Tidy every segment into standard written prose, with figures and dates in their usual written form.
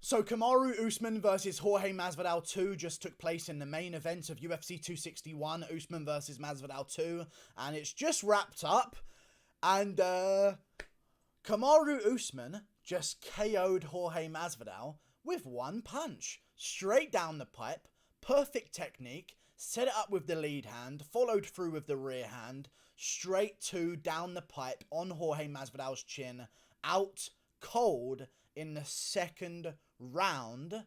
So Kamaru Usman versus Jorge Masvidal 2 just took place in the main event of UFC 261, Usman versus Masvidal 2, and it's just wrapped up, and Kamaru Usman just KO'd Jorge Masvidal with one punch, straight down the pipe, perfect technique, set it up with the lead hand, followed through with the rear hand, straight to down the pipe on Jorge Masvidal's chin, out cold in the second round.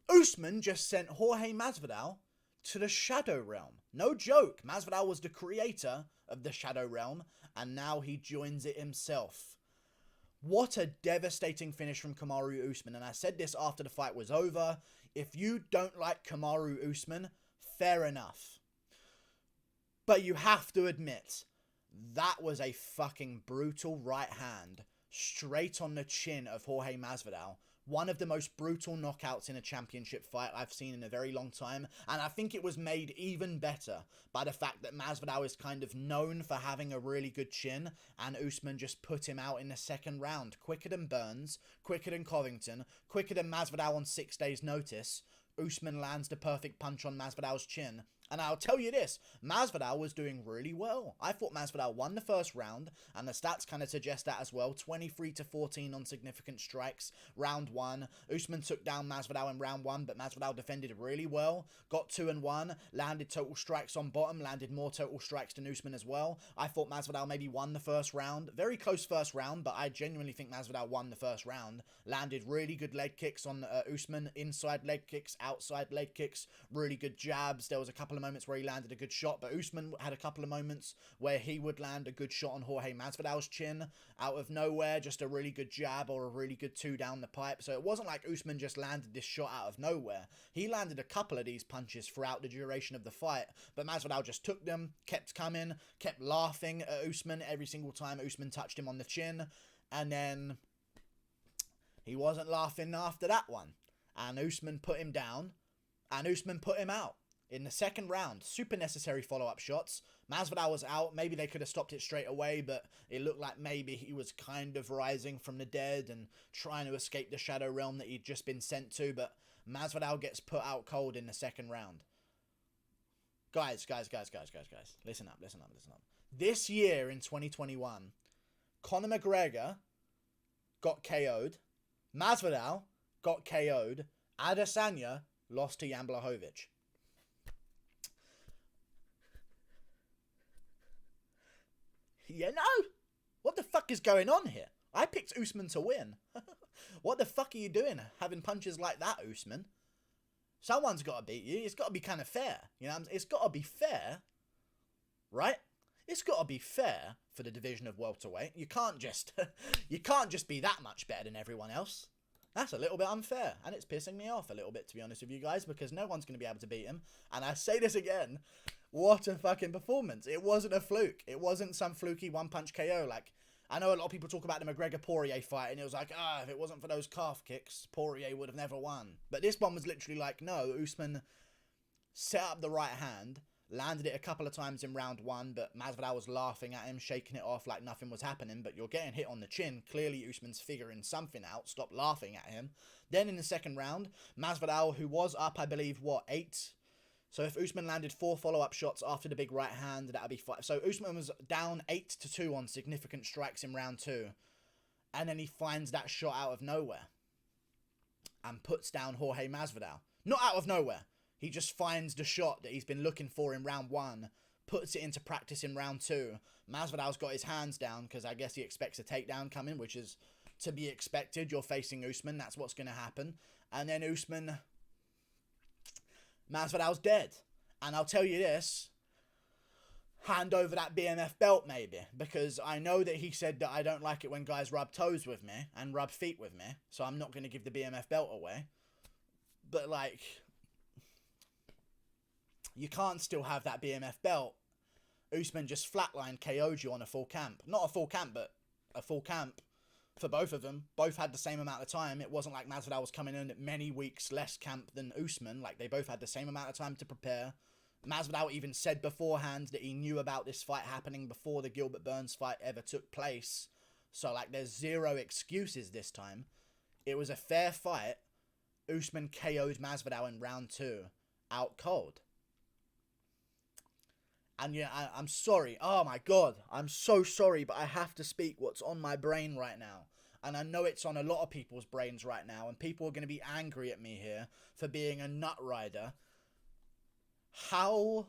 Usman just sent Jorge Masvidal to the Shadow Realm. No joke, Masvidal was the creator of the Shadow Realm, and now he joins it himself. What a devastating finish from Kamaru Usman, and I said this after the fight was over. If you don't like Kamaru Usman, fair enough. But you have to admit, that was a fucking brutal right hand, straight on the chin of Jorge Masvidal. One of the most brutal knockouts in a championship fight I've seen in a very long time, and I think it was made even better by the fact that Masvidal is kind of known for having a really good chin, and Usman just put him out in the second round. Quicker than Burns, quicker than Covington, quicker than Masvidal on 6 days' notice. Usman lands the perfect punch on Masvidal's chin. And I'll tell you this, Masvidal was doing really well. I thought Masvidal won the first round, and the stats kind of suggest that as well. 23-14 on significant strikes, round 1. Usman took down Masvidal in round 1, but Masvidal defended really well. Got 2-1, landed total strikes on bottom, landed more total strikes than Usman as well. I thought Masvidal maybe won the first round. Very close first round, but I genuinely think Masvidal won the first round. Landed really good leg kicks on Usman, inside leg kicks, outside leg kicks, really good jabs. There was a couple of moments where he landed a good shot, but Usman had a couple of moments where he would land a good shot on Jorge Masvidal's chin out of nowhere, just a really good jab or a really good two down the pipe. So it wasn't like Usman just landed this shot out of nowhere. He landed a couple of these punches throughout the duration of the fight, but Masvidal just took them, kept coming, kept laughing at Usman every single time Usman touched him on the chin, and then he wasn't laughing after that one, and Usman put him down, and Usman put him out. In the second round, super necessary follow-up shots. Masvidal was out. Maybe they could have stopped it straight away, but it looked like maybe he was kind of rising from the dead and trying to escape the Shadow Realm that he'd just been sent to, but Masvidal gets put out cold in the second round. Guys. Listen up. This year in 2021, Conor McGregor got KO'd. Masvidal got KO'd. Adesanya lost to Jan Blachowicz. You know? What the fuck is going on here? I picked Usman to win. What the fuck are you doing having punches like that, Usman? Someone's got to beat you. It's got to be kind of fair. You know, it's got to be fair. Right? It's got to be fair for the division of welterweight. You can't just be that much better than everyone else. That's a little bit unfair, and it's pissing me off a little bit, to be honest with you guys, because no one's going to be able to beat him. And I say this again, what a fucking performance. It wasn't a fluke. It wasn't some fluky one-punch KO. Like, I know a lot of people talk about the McGregor-Poirier fight, and it was like, if it wasn't for those calf kicks, Poirier would have never won. But this one was literally like, no, Usman set up the right hand, landed it a couple of times in round 1, but Masvidal was laughing at him, shaking it off like nothing was happening, but you're getting hit on the chin. Clearly Usman's figuring something out. Stop laughing at him. Then in the second round, Masvidal, who was up, I believe, 8? So if Usman landed 4 follow-up shots after the big right hand, that would be 5. So Usman was down 8-2 on significant strikes in round 2. And then he finds that shot out of nowhere and puts down Jorge Masvidal. Not out of nowhere. He just finds the shot that he's been looking for in round 1, puts it into practice in round 2. Masvidal's got his hands down because I guess he expects a takedown coming, which is to be expected. You're facing Usman. That's what's going to happen. And then Masvidal's dead. And I'll tell you this, hand over that BMF belt maybe, because I know that he said that I don't like it when guys rub toes with me and rub feet with me, so I'm not going to give the BMF belt away. But like, you can't still have that BMF belt. Usman just flatline KO'd you on a full camp. Not a full camp, but a full camp for both of them. Both had the same amount of time. It wasn't like Masvidal was coming in at many weeks less camp than Usman. Like, they both had the same amount of time to prepare. Masvidal even said beforehand that he knew about this fight happening before the Gilbert Burns fight ever took place. So, like, there's zero excuses this time. It was a fair fight. Usman KO'd Masvidal in round 2, out cold. And yeah, I'm sorry. Oh my god, I'm so sorry, but I have to speak what's on my brain right now. And I know it's on a lot of people's brains right now, and people are going to be angry at me here for being a nut rider. How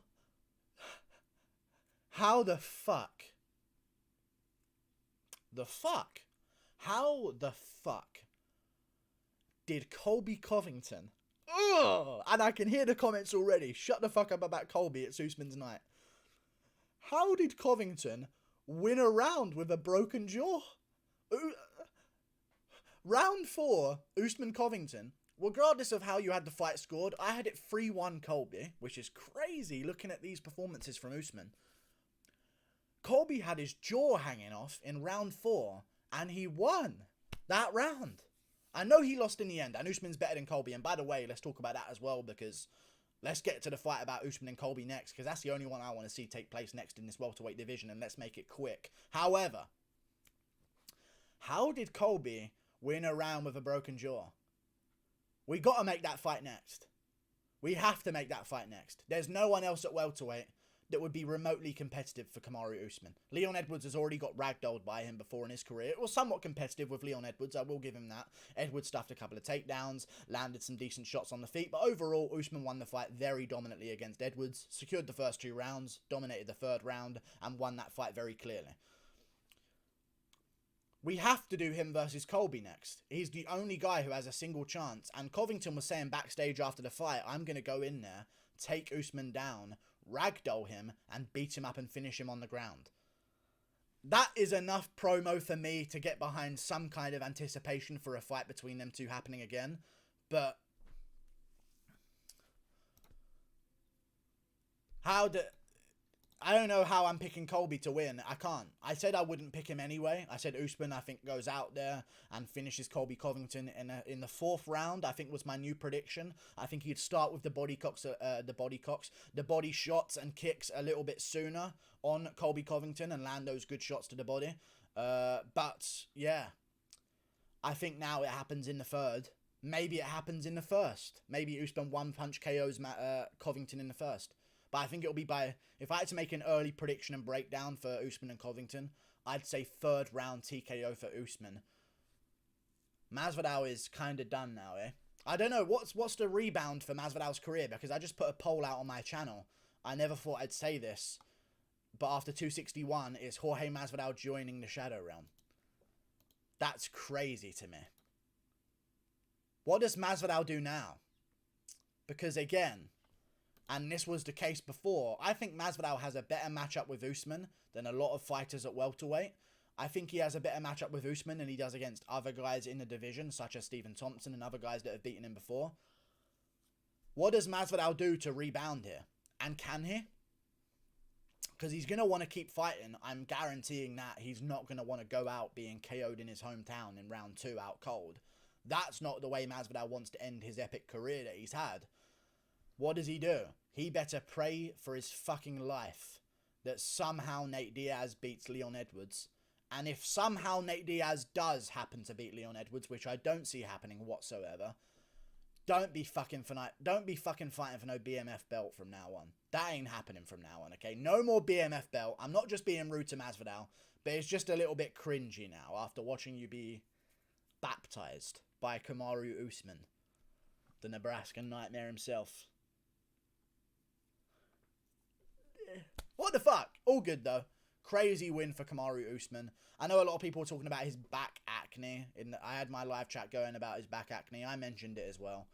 the fuck? How the fuck did Colby Covington... Ugh! And I can hear the comments already. Shut the fuck up about Colby. It's Usman's night. How did Covington win a round with a broken jaw? Round 4, Usman Covington. Regardless of how you had the fight scored, I had it 3-1 Colby, which is crazy looking at these performances from Usman. Colby had his jaw hanging off in round 4, and he won that round. I know he lost in the end, and Usman's better than Colby. And by the way, let's talk about that as well, because let's get to the fight about Usman and Colby next, because that's the only one I want to see take place next in this welterweight division, and let's make it quick. However, how did Colby win a round with a broken jaw? We got to make that fight next. We have to make that fight next. There's no one else at welterweight that would be remotely competitive for Kamaru Usman. Leon Edwards has already got ragdolled by him before in his career. It was somewhat competitive with Leon Edwards, I will give him that. Edwards stuffed a couple of takedowns, landed some decent shots on the feet, but overall, Usman won the fight very dominantly against Edwards, secured the first 2 rounds, dominated the 3rd round, and won that fight very clearly. We have to do him versus Colby next. He's the only guy who has a single chance, and Covington was saying backstage after the fight, I'm going to go in there, take Usman down, ragdoll him, and beat him up and finish him on the ground. That is enough promo for me to get behind some kind of anticipation for a fight between them two happening again. But I don't know how I'm picking Colby to win. I can't. I said I wouldn't pick him anyway. I said Usman, I think, goes out there and finishes Colby Covington in the 4th round, I think was my new prediction. I think he'd start with the body shots and kicks a little bit sooner on Colby Covington and land those good shots to the body. But, yeah. I think now it happens in the 3rd. Maybe it happens in the 1st. Maybe Usman one-punch KOs Covington in the 1st. But I think it'll be by... If I had to make an early prediction and breakdown for Usman and Covington, I'd say 3rd round TKO for Usman. Masvidal is kind of done now, eh? I don't know. What's the rebound for Masvidal's career? Because I just put a poll out on my channel. I never thought I'd say this. But after 261, is Jorge Masvidal joining the Shadow Realm? That's crazy to me. What does Masvidal do now? Because again... And this was the case before. I think Masvidal has a better matchup with Usman than a lot of fighters at welterweight. I think he has a better matchup with Usman than he does against other guys in the division, such as Stephen Thompson and other guys that have beaten him before. What does Masvidal do to rebound here? And can he? Because he's going to want to keep fighting. I'm guaranteeing that he's not going to want to go out being KO'd in his hometown in round 2 out cold. That's not the way Masvidal wants to end his epic career that he's had. What does he do? He better pray for his fucking life that somehow Nate Diaz beats Leon Edwards. And if somehow Nate Diaz does happen to beat Leon Edwards, which I don't see happening whatsoever, don't be fucking fighting for no BMF belt from now on. That ain't happening from now on, okay? No more BMF belt. I'm not just being rude to Masvidal, but it's just a little bit cringy now after watching you be baptized by Kamaru Usman, the Nebraskan nightmare himself. What the fuck? All good, though. Crazy win for Kamaru Usman. I know a lot of people were talking about his back acne. I had my live chat going about his back acne. I mentioned it as well.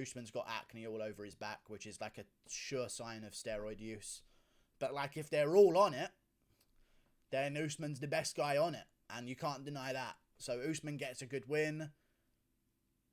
Usman's got acne all over his back, which is like a sure sign of steroid use. But, like, if they're all on it, then Usman's the best guy on it. And you can't deny that. So Usman gets a good win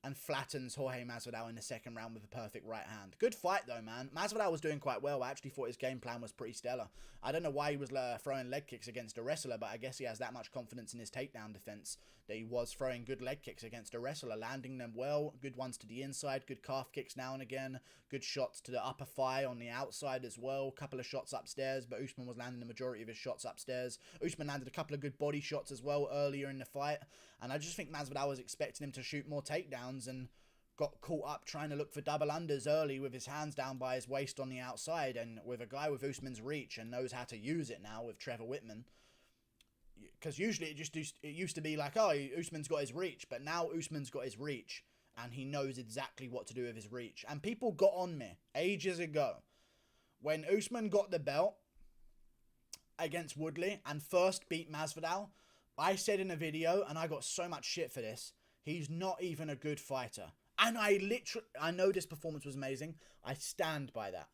and flattens Jorge Masvidal in the 2nd round with a perfect right hand. Good fight, though, man. Masvidal was doing quite well. I actually thought his game plan was pretty stellar. I don't know why he was throwing leg kicks against a wrestler, but I guess he has that much confidence in his takedown defense that he was throwing good leg kicks against a wrestler, landing them well. Good ones to the inside, good calf kicks now and again, good shots to the upper thigh on the outside as well. Couple of shots upstairs, but Usman was landing the majority of his shots upstairs. Usman landed a couple of good body shots as well earlier in the fight. And I just think Masvidal was expecting him to shoot more takedowns and got caught up trying to look for double unders early with his hands down by his waist on the outside. And with a guy with Usman's reach and knows how to use it now with Trevor Whitman, because usually it used to be like, oh, Usman's got his reach, but now Usman's got his reach and he knows exactly what to do with his reach. And people got on me ages ago when Usman got the belt against Woodley and first beat Masvidal. I said in a video, and I got so much shit for this, he's not even a good fighter. And I know this performance was amazing. I stand by that.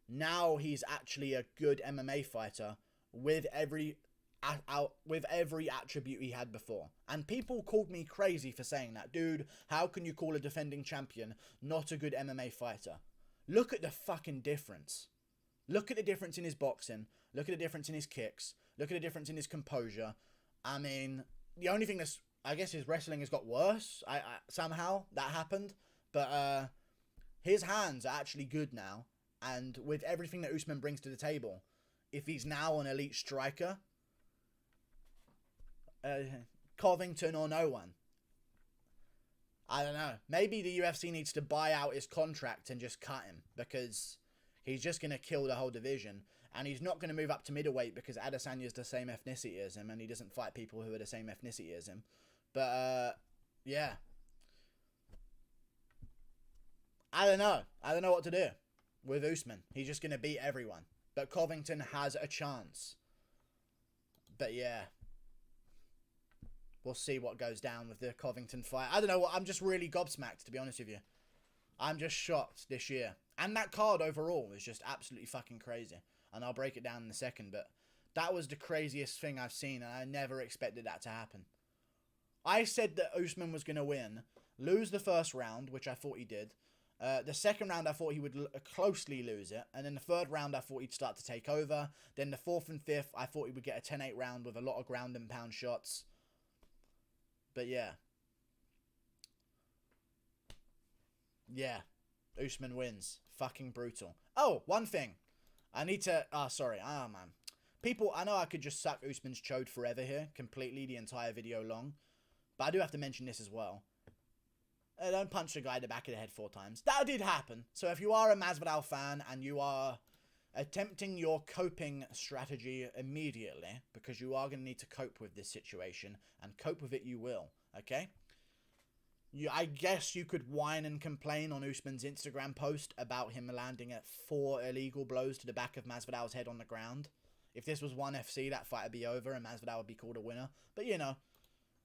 Now he's actually a good MMA fighter with every attribute he had before. And people called me crazy for saying that. Dude, how can you call a defending champion not a good MMA fighter? Look at the fucking difference. Look at the difference in his boxing. Look at the difference in his kicks. Look at the difference in his composure. I mean, the only thing that's, I guess his wrestling has got worse. Somehow that happened. But his hands are actually good now. And with everything that Usman brings to the table, if he's now an elite striker, Covington or no one, I don't know. Maybe the UFC needs to buy out his contract and just cut him, because he's just going to kill the whole division. And he's not going to move up to middleweight because Adesanya's the same ethnicity as him and he doesn't fight people who are the same ethnicity as him. But, yeah. I don't know. I don't know what to do with Usman. He's just going to beat everyone. But Covington has a chance. But, yeah. We'll see what goes down with the Covington fight. I don't know what. I'm just really gobsmacked, to be honest with you. I'm just shocked this year. And that card overall is just absolutely fucking crazy. And I'll break it down in a second, but that was the craziest thing I've seen, and I never expected that to happen. I said that Usman was going to win, lose the first round, which I thought he did. The second round, I thought he would closely lose it. And then the third round, I thought he'd start to take over. Then the fourth and fifth, I thought he would get a 10-8 round with a lot of ground and pound shots. But yeah. Yeah. Usman wins. Fucking brutal. Oh, one thing. I need to... man. People, I know I could just suck Usman's chode forever here, completely, the entire video long. But I do have to mention this as well. Don't punch the guy in the back of the head 4 times. That did happen. So if you are a Masvidal fan and you are attempting your coping strategy immediately, because you are going to need to cope with this situation, and cope with it you will, okay? I guess you could whine and complain on Usman's Instagram post about him landing at 4 illegal blows to the back of Masvidal's head on the ground. If this was ONE FC, that fight would be over and Masvidal would be called a winner. But, you know,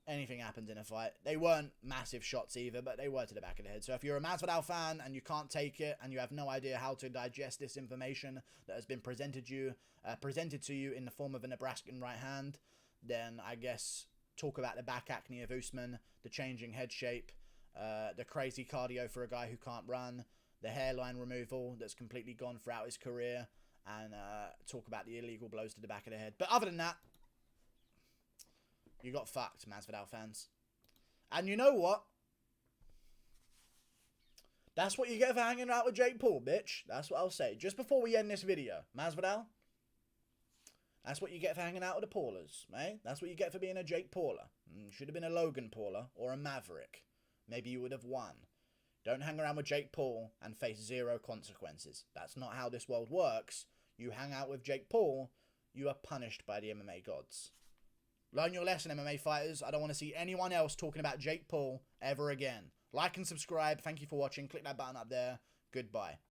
anything happens in a fight. They weren't massive shots either, but they were to the back of the head. So if you're a Masvidal fan and you can't take it and you have no idea how to digest this information that has been presented to you in the form of a Nebraskan right hand, then I guess talk about the back acne of Usman, the changing head shape, the crazy cardio for a guy who can't run, the hairline removal that's completely gone throughout his career, and talk about the illegal blows to the back of the head. But other than that, you got fucked, Masvidal fans. And you know what? That's what you get for hanging out with Jake Paul, bitch. That's what I'll say. Just before we end this video, Masvidal, that's what you get for hanging out with the Paulers, eh? That's what you get for being a Jake Pauler. Should have been a Logan Pauler or a Maverick. Maybe you would have won. Don't hang around with Jake Paul and face 0 consequences. That's not how this world works. You hang out with Jake Paul, you are punished by the MMA gods. Learn your lesson, MMA fighters. I don't want to see anyone else talking about Jake Paul ever again. Like and subscribe. Thank you for watching. Click that button up there. Goodbye.